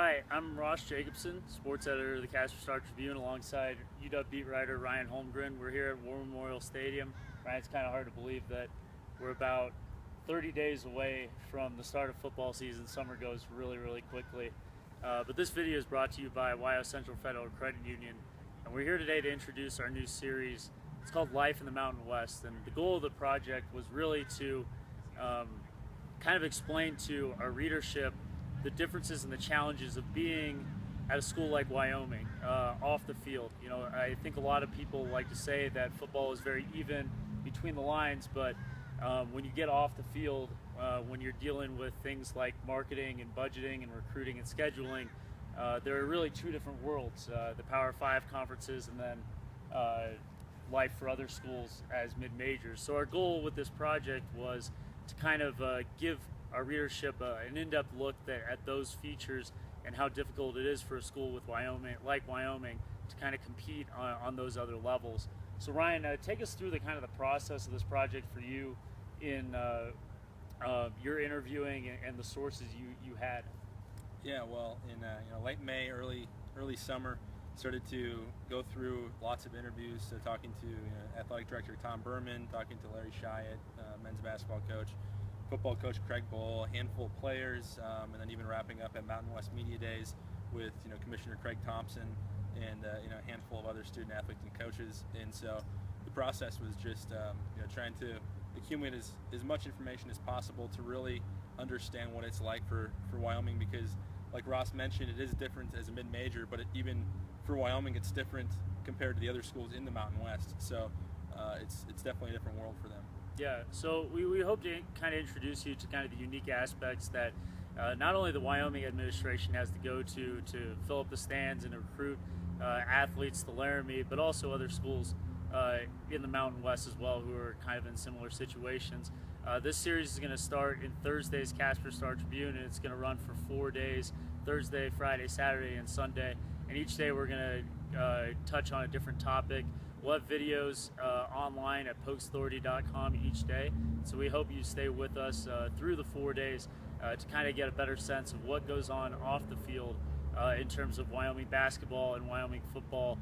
Hi, I'm Ross Jacobson, sports editor of the Casper Star-Tribune, alongside UW beat writer Ryan Holmgren. We're here at War Memorial Stadium. Ryan, it's kind of hard to believe that we're about 30 days away from the start of football season. Summer goes really, really quickly. But this video is brought to you by Ohio Central Federal Credit Union, and we're here today to introduce our new series. It's called Life in the Mountain West, and the goal of the project was really to kind of explain to our readership the differences and the challenges of being at a school like Wyoming, off the field. You know, I think a lot of people like to say that football is very even between the lines, but when you get off the field, when you're dealing with things like marketing and budgeting and recruiting and scheduling, there are really two different worlds, the Power 5 conferences and then life for other schools as mid-majors. So our goal with this project was to kind of give our readership an in-depth look at those features and how difficult it is for a school with Wyoming, to kind of compete on those other levels. So Ryan, take us through the process of this project for you in your interviewing and the sources you had. Yeah, well, in late May, early summer, started to go through lots of interviews. So talking to athletic director Tom Berman, talking to Larry Shyatt, men's basketball coach, football coach Craig Bowl, a handful of players, and then even wrapping up at Mountain West Media Days with Commissioner Craig Thompson and a handful of other student athletes and coaches. And so the process was just trying to accumulate as much information as possible to really understand what it's like for Wyoming, because like Ross mentioned, it is different as a mid-major, but even for Wyoming it's different compared to the other schools in the Mountain West. So it's definitely a different world for them. Yeah, so we hope to kind of introduce you to kind of the unique aspects that not only the Wyoming administration has to go to fill up the stands and recruit athletes to Laramie, but also other schools in the Mountain West as well who are kind of in similar situations. This series is going to start in Thursday's Casper Star-Tribune, and it's going to run for 4 days, Thursday, Friday, Saturday, and Sunday. And each day we're going to touch on a different topic. We'll have videos online at postauthority.com each day, so we hope you stay with us through the 4 days to kind of get a better sense of what goes on off the field in terms of Wyoming basketball and Wyoming football